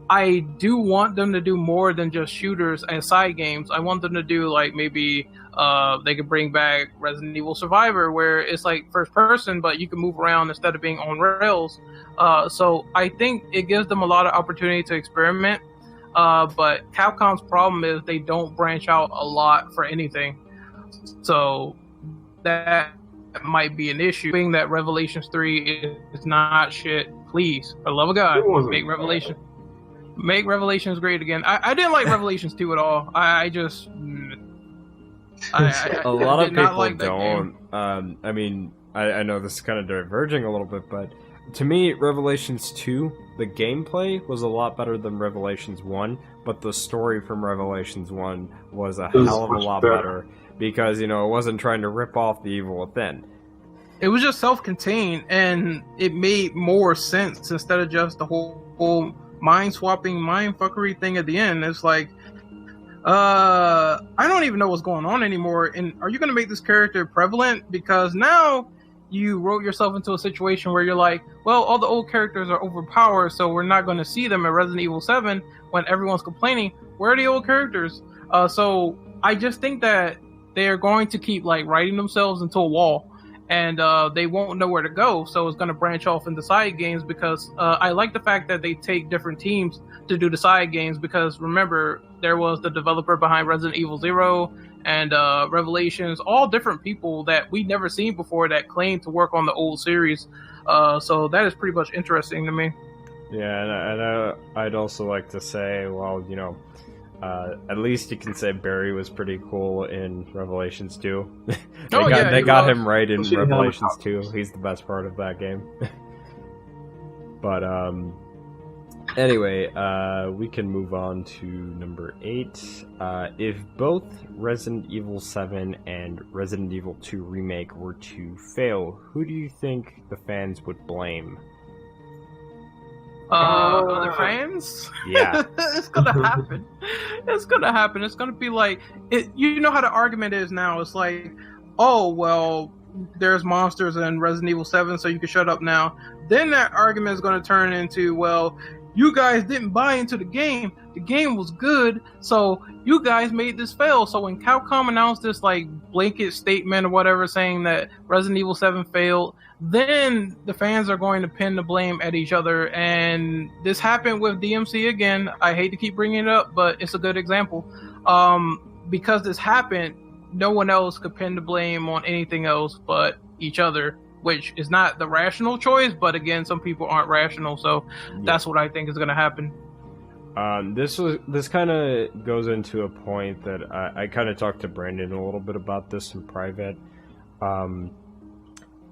I do want them to do more than just shooters and side games. I want them to do like maybe they could bring back Resident Evil Survivor, where it's like first person, but you can move around instead of being on rails. So I think it gives them a lot of opportunity to experiment. But Capcom's problem is they don't branch out a lot for anything. So that might be an issue. Being that Revelations 3 is not shit, please, for the love of God, make Revelations great again. I didn't like Revelations 2 at all. I A lot of people like don't. I mean, I know this is kind of diverging a little bit, but to me, Revelations 2, the gameplay was a lot better than Revelations 1, but the story from Revelations 1 was a hell of a lot better because, it wasn't trying to rip off the evil within. It was just self-contained, and it made more sense instead of just the whole mind-swapping, mind-fuckery thing at the end. It's like, I don't even know what's going on anymore, and are you going to make this character prevalent? Because now you wrote yourself into a situation where you're like, well, all the old characters are overpowered, so we're not going to see them in Resident Evil 7 when everyone's complaining. Where are the old characters? So I just think that they're going to keep like writing themselves into a wall, and they won't know where to go. So it's going to branch off into side games, because I like the fact that they take different teams to do the side games, because remember, there was the developer behind Resident Evil 0 and Revelations, all different people that we'd never seen before that claim to work on the old series. So that is pretty much interesting to me. Yeah, and I'd also like to say, well, at least you can say Barry was pretty cool in Revelations 2. They got him right in Revelations 2. He's the best part of that game. But anyway, we can move on to number 8. If both Resident Evil 7 and Resident Evil 2 Remake were to fail, who do you think the fans would blame? Other fans? Yeah. It's gonna happen. It's gonna happen. It's gonna be like, you know how the argument is now. It's like, oh, well, there's monsters in Resident Evil 7, so you can shut up now. Then that argument is gonna turn into, well, you guys didn't buy into the game. The game was good, so you guys made this fail. So when Capcom announced this like blanket statement or whatever saying that Resident Evil 7 failed, then the fans are going to pin the blame at each other. And this happened with DMC again. I hate to keep bringing it up, but it's a good example. Because this happened, no one else could pin the blame on anything else but each other, which is not the rational choice. But again, some people aren't rational, so that's what I think is going to happen. This kind of goes into a point that I kind of talked to Brandon a little bit about this in private.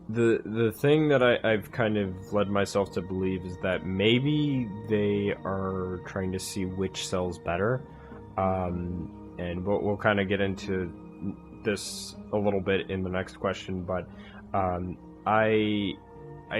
The thing that I've kind of led myself to believe is that maybe they are trying to see which sells better, and we'll kind of get into this a little bit in the next question. But I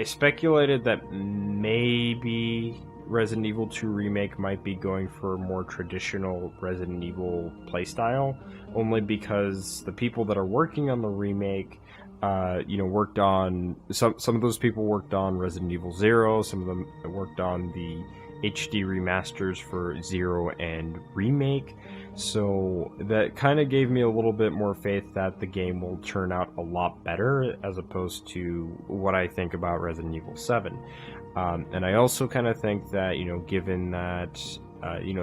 speculated that maybe Resident Evil 2 Remake might be going for a more traditional Resident Evil playstyle, only because the people that are working on the remake worked on some of those people worked on Resident Evil 0, some of them worked on the HD remasters for 0 and Remake, so that kind of gave me a little bit more faith that the game will turn out a lot better as opposed to what I think about Resident Evil 7. And I also kind of think that, given that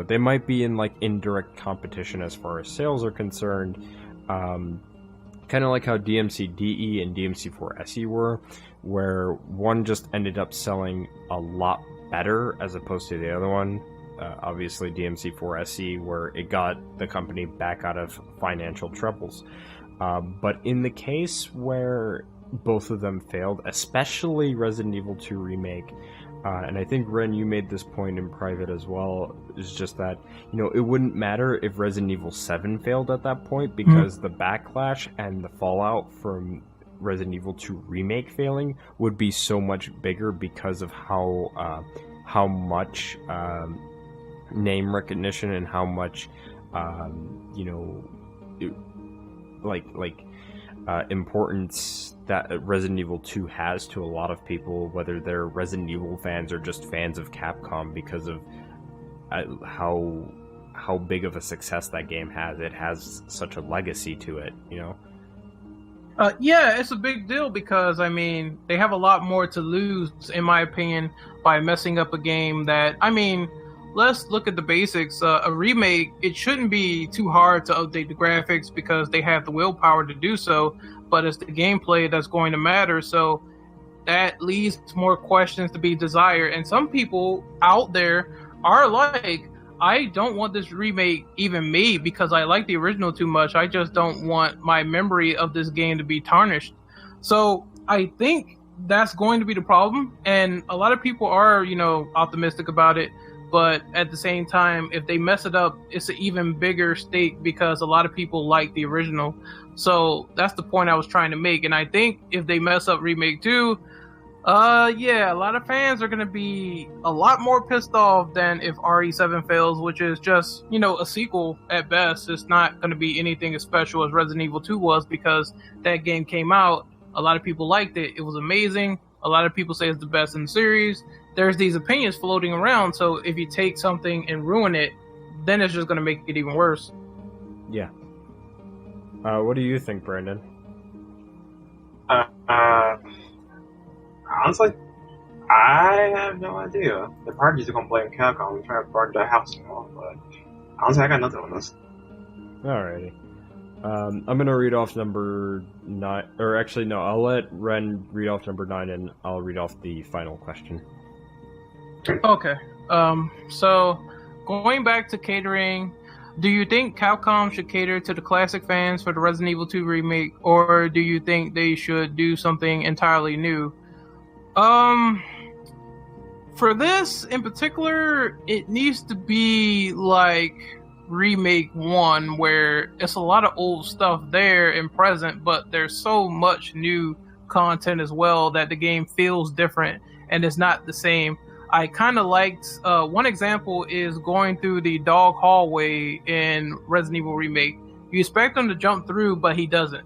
they might be in like indirect competition as far as sales are concerned, kind of like how DMC DE and DMC4 SE were, where one just ended up selling a lot better as opposed to the other one. Obviously DMC4 SE, where it got the company back out of financial troubles. But in the case where both of them failed, especially Resident Evil 2 Remake, and I think, Ren, you made this point in private as well, is just that, it wouldn't matter if Resident Evil 7 failed at that point, because the backlash and the fallout from Resident Evil 2 Remake failing would be so much bigger because of how much name recognition and how much importance that Resident Evil 2 has to a lot of people, whether they're Resident Evil fans or just fans of Capcom, because of how big of a success that game has. It has such a legacy to it, Yeah, it's a big deal because, they have a lot more to lose, in my opinion, by messing up a game that, let's look at the basics. A remake, it shouldn't be too hard to update the graphics because they have the willpower to do so, but it's the gameplay that's going to matter. So that leaves more questions to be desired. And some people out there are like, I don't want this remake even made because I like the original too much. I just don't want my memory of this game to be tarnished. So I think that's going to be the problem. And a lot of people are, optimistic about it. But at the same time, if they mess it up, it's an even bigger stake because a lot of people like the original. So that's the point I was trying to make. And I think if they mess up Remake 2, a lot of fans are going to be a lot more pissed off than if RE7 fails, which is just, a sequel at best. It's not going to be anything as special as Resident Evil 2 was because that game came out. A lot of people liked it. It was amazing. A lot of people say it's the best in the series. There's these opinions floating around, so if you take something and ruin it, then it's just going to make it even worse. Yeah. What do you think, Brandon? Honestly, I have no idea. They're probably just going to blame Capcom and try to burn the house down, but honestly, I got nothing on this. Alrighty. I'm going to read off number 9, or actually, no, I'll let Ren read off number 9, and I'll read off the final question. Okay. So going back to catering, do you think Capcom should cater to the classic fans for the Resident Evil 2 remake, or do you think they should do something entirely new? Um, for this in particular, it needs to be like remake 1, where it's a lot of old stuff there and present, but there's so much new content as well that the game feels different and it's not the same. I kind of liked one example is going through the dog hallway in Resident Evil Remake. You expect him to jump through, but he doesn't.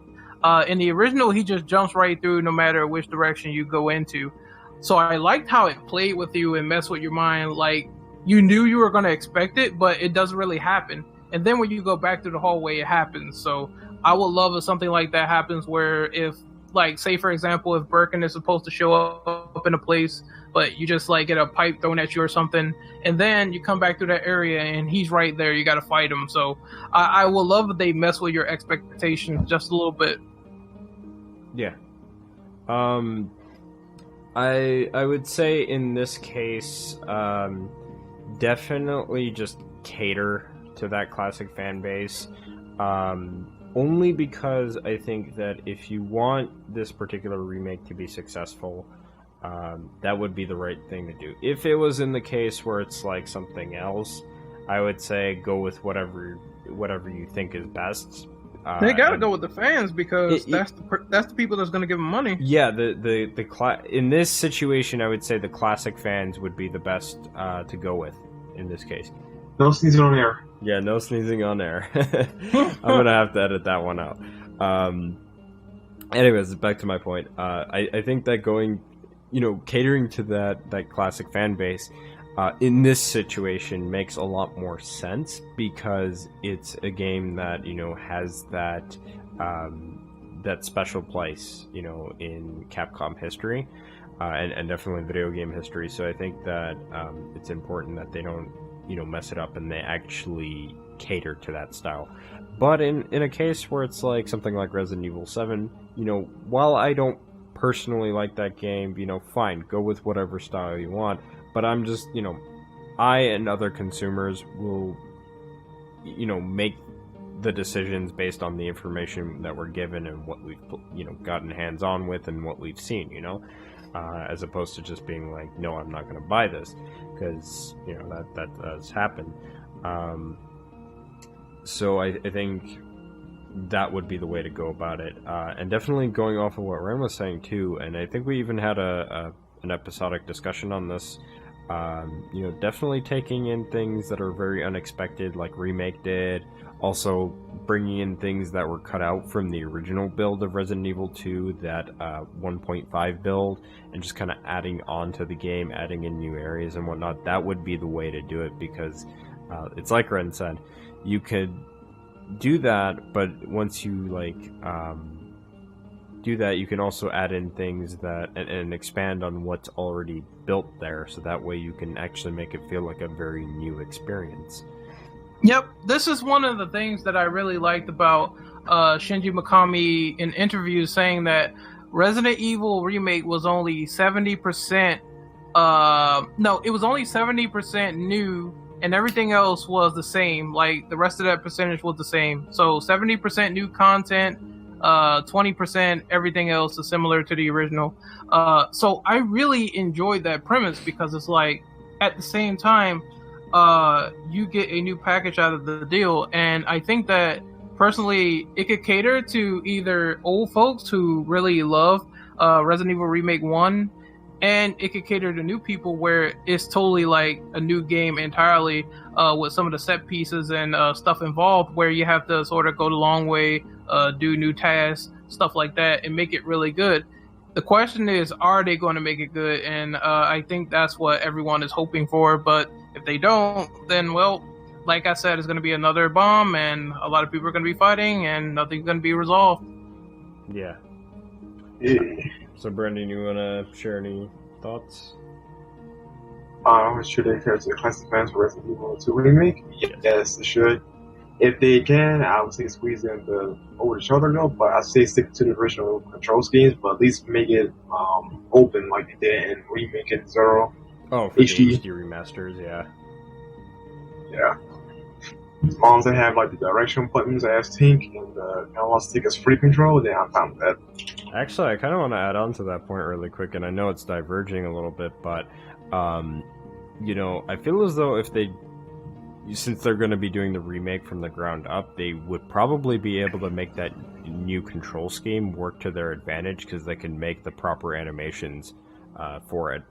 In the original, he just jumps right through no matter which direction you go into. So I liked how it played with you and messed with your mind. Like, you knew you were going to expect it, but it doesn't really happen. And then when you go back through the hallway, it happens. So I would love if something like that happens where if, like, say, for example, if Birkin is supposed to show up in a place, but you just, like, get a pipe thrown at you or something, and then you come back through that area and he's right there, you got to fight him. So I would love if they mess with your expectations just a little bit. Yeah. I would say in this case, definitely just cater to that classic fan base. Only because I think that if you want this particular remake to be successful, that would be the right thing to do. If it was in the case where it's like something else, I would say go with whatever you think is best. They gotta go with the fans because that's the people that's gonna give them money. Yeah, in this situation, I would say the classic fans would be the best to go with in this case. No sneezing on air. Yeah, no sneezing on air. I'm gonna have to edit that one out. Anyways, back to my point. I think that going, catering to that classic fan base in this situation makes a lot more sense because it's a game that has that special place in Capcom history and definitely video game history. So I think that it's important that they don't mess it up and they actually cater to that style. But in a case where it's like something like Resident Evil 7, while I don't personally like that game, fine, go with whatever style you want. But I'm just, I and other consumers will, make the decisions based on the information that we're given and what we've, gotten hands on with and what we've seen, as opposed to just being like, no, I'm not going to buy this because, that does happen. So I think that would be the way to go about it. And definitely going off of what Ren was saying too, and I think we even had an episodic discussion on this. Definitely taking in things that are very unexpected, like Remake did. Also, bringing in things that were cut out from the original build of Resident Evil 2, that 1.5 build, and just kind of adding on to the game, adding in new areas and whatnot. That would be the way to do it because it's like Ren said, you could do that, but once you do that, you can also add in things that and expand on what's already built there, so that way you can actually make it feel like a very new experience. Yep, this is one of the things that I really liked about Shinji Mikami in interviews, saying that Resident Evil Remake was only 70%. No, it was only 70% new, and everything else was the same. Like, the rest of that percentage was the same. So 70% new content, 20% everything else is similar to the original. So I really enjoyed that premise because it's like, at the same time, you get a new package out of the deal, and I think that personally it could cater to either old folks who really love Resident Evil Remake 1, and it could cater to new people where it's totally like a new game entirely, with some of the set pieces and stuff involved where you have to sort of go the long way, do new tasks, stuff like that, and make it really good. The question is, are they going to make it good? And I think that's what everyone is hoping for. But if they don't, then, well, like I said, it's going to be another bomb, and a lot of people are going to be fighting, and nothing's going to be resolved. Yeah. So, Brendan, you want to share any thoughts? Should they cater to the classic fans for Resident Evil 2 Remake? Yes, they should. If they can, I would say squeeze in the over-the-shoulder though, but I'd say stick to the original control schemes, but at least make it open like they did in Remake and Zero. Oh, for HD. the HD remasters, yeah. Yeah. As long as they have like the directional buttons as Tink and the analog stick as free control, then I'm fine with that. Actually, I kind of want to add on to that point really quick, and I know it's diverging a little bit, but you know, I feel as though since they're going to be doing the remake from the ground up, they would probably be able to make that new control scheme work to their advantage because they can make the proper animations for it.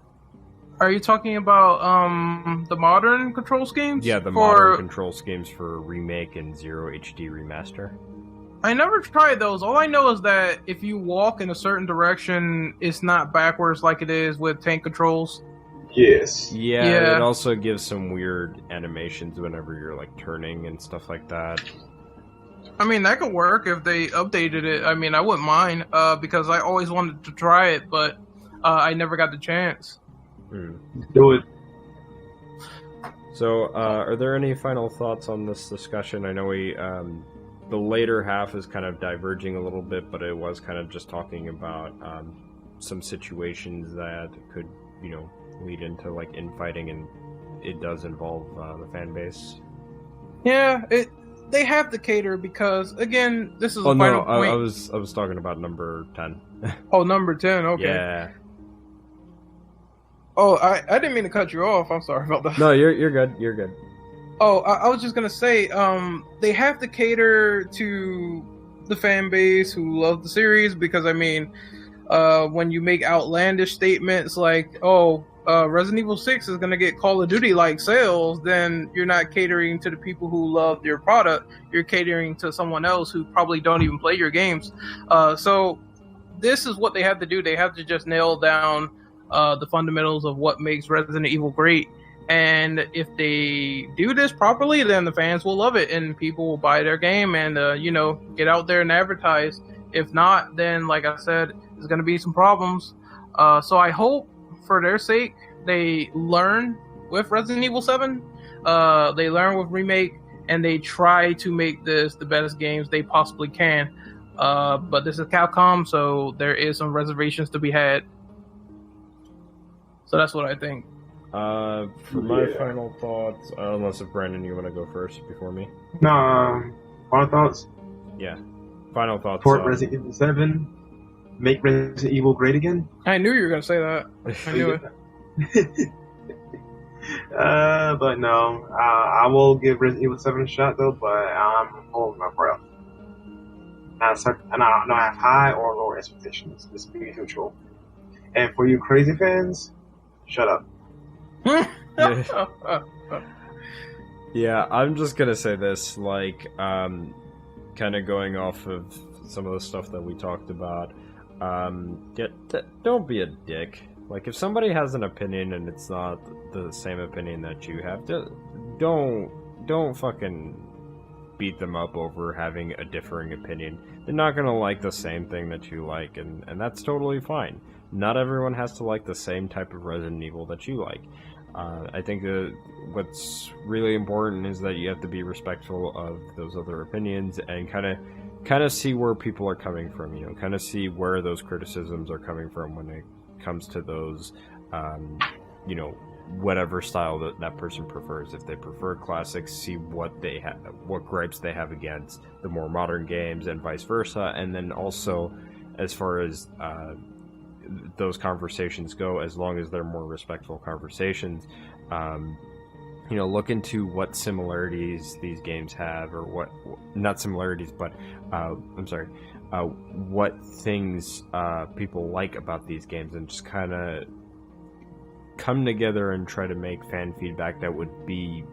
Are you talking about the modern control schemes? Yeah, the modern control schemes for remake and Zero HD remaster. I never tried those. All I know is that if you walk in a certain direction, it's not backwards like it is with tank controls. Yes. Yeah, it also gives some weird animations whenever you're like turning and stuff like that. I mean, that could work if they updated it. I mean, I wouldn't mind because I always wanted to try it, but I never got the chance. Do it. So, are there any final thoughts on this discussion? I know the later half is kind of diverging a little bit, but it was kind of just talking about some situations that could, you know, lead into like infighting, and it does involve the fan base. Yeah, they have to cater because again, this is the final point. I was talking about number 10. Oh, number 10. Okay. Yeah. Oh, I didn't mean to cut you off. I'm sorry about that. No, you're good. You're good. Oh, I was just gonna say, they have to cater to the fan base who love the series because I mean, when you make outlandish statements like, "Oh, Resident Evil 6 is gonna get Call of Duty like sales," then you're not catering to the people who love your product. You're catering to someone else who probably don't even play your games. So this is what they have to do. They have to just nail down the fundamentals of what makes Resident Evil great. And if they do this properly, then the fans will love it and people will buy their game and, you know, get out there and advertise. If not, then, like I said, there's going to be some problems. So I hope, for their sake, they learn with Resident Evil 7. They learn with Remake, and they try to make this the best games they possibly can. But this is Capcom, so there is some reservations to be had. So that's what I think. For my final thoughts, unless if Brandon, you want to go first before me? No, final thoughts? Yeah. Final thoughts. Port Resident Evil 7, make Resident Evil great again? I knew you were going to say that. I knew it. But no, I will give Resident Evil 7 a shot though, but I'm holding my breath. And I don't have high or low expectations. Just be neutral. And for you crazy fans, shut up. Yeah, I'm just gonna say this, like, kind of going off of some of the stuff that we talked about. Don't be a dick. Like, if somebody has an opinion and it's not the same opinion that you have, don't fucking beat them up over having a differing opinion. They're not gonna like the same thing that you like, and that's totally fine. Not everyone has to like the same type of Resident Evil that you like. I think that what's really important is that you have to be respectful of those other opinions and kind of see where people are coming from. You know, kind of see where those criticisms are coming from when it comes to those, you know, whatever style that person prefers. If they prefer classics, see what gripes they have against the more modern games, and vice versa. And then also, as far as those conversations go, as long as they're more respectful conversations, you know, look into what similarities these games have, or what, not similarities, but what things people like about these games, and just kind of come together and try to make fan feedback that would be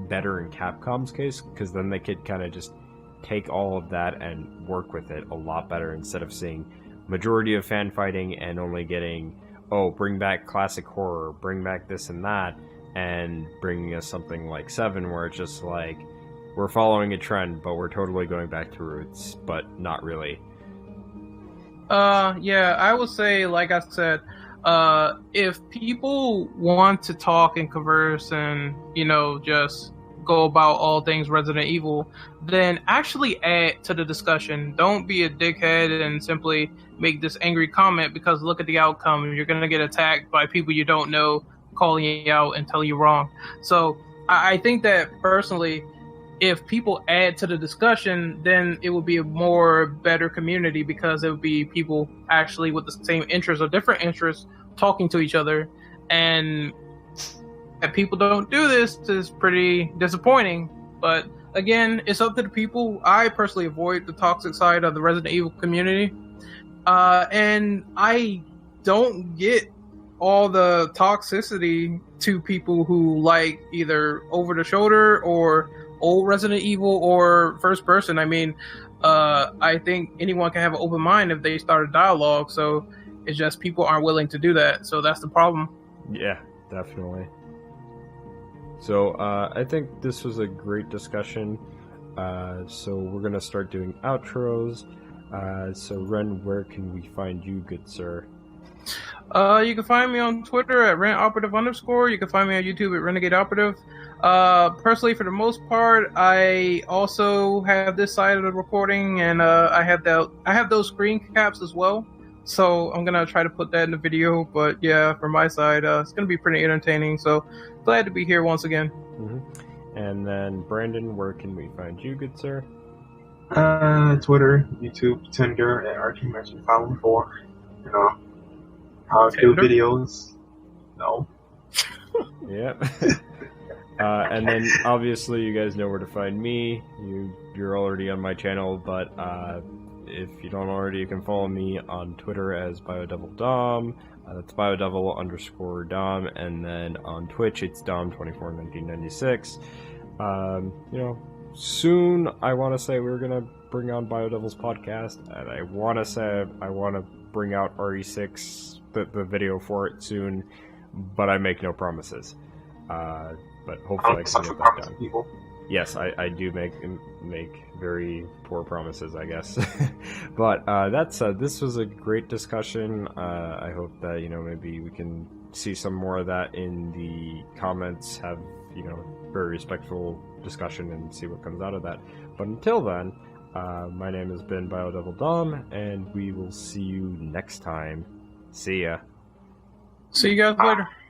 better in Capcom's case, because then they could kind of just take all of that and work with it a lot better, instead of seeing majority of fan fighting and only getting, oh, bring back classic horror, bring back this and that, and bringing us something like 7 where it's just like, we're following a trend, but we're totally going back to roots, but not really. Yeah, I would say, like I said, if people want to talk and converse and, you know, just go about all things Resident Evil, then actually add to the discussion. Don't be a dickhead and simply make this angry comment, because look at the outcome. You're going to get attacked by people you don't know, calling you out and telling you wrong. So I think that personally, if people add to the discussion, then it would be a more better community, because it would be people actually with the same interests or different interests talking to each other. And if people don't do this, is pretty disappointing. But again, it's up to the people. I personally avoid the toxic side of the Resident Evil community. And I don't get all the toxicity to people who like either over the shoulder or old Resident Evil or first person. I mean, I think anyone can have an open mind if they start a dialogue. So it's just people aren't willing to do that. So that's the problem. Yeah, definitely. So I think this was a great discussion. So we're going to start doing outros. So Ren, where can we find you, good sir? You can find me on Twitter at RentOperative_. You can find me on YouTube at Renegade Operative. Personally, for the most part, I also have this side of the recording, and I have those screen caps as well. So I'm gonna try to put that in the video. But yeah, for my side, it's gonna be pretty entertaining. So glad to be here once again. Mm-hmm. And then Brandon, where can we find you, good sir? Twitter, YouTube, Tinder, and RTMatching514. You know, how to do videos. No. Yep. And then obviously you guys know where to find me. You're already on my channel, but if you don't already, you can follow me on Twitter as BioDevilDom. That's BioDevil_Dom, and then on Twitch it's Dom241996. You know, soon I want to say we're gonna bring on BioDevil's podcast, and I want to say I want to bring out RE6, the video for it soon, but I make no promises. But hopefully I can get that done. People. Yes, I do make very poor promises, I guess. But this was a great discussion. I hope that, you know, maybe we can see some more of that in the comments, have, you know, very respectful discussion and see what comes out of that. But until then, my name has been BioDevilDom, and we will see you next time. See ya. See you guys later.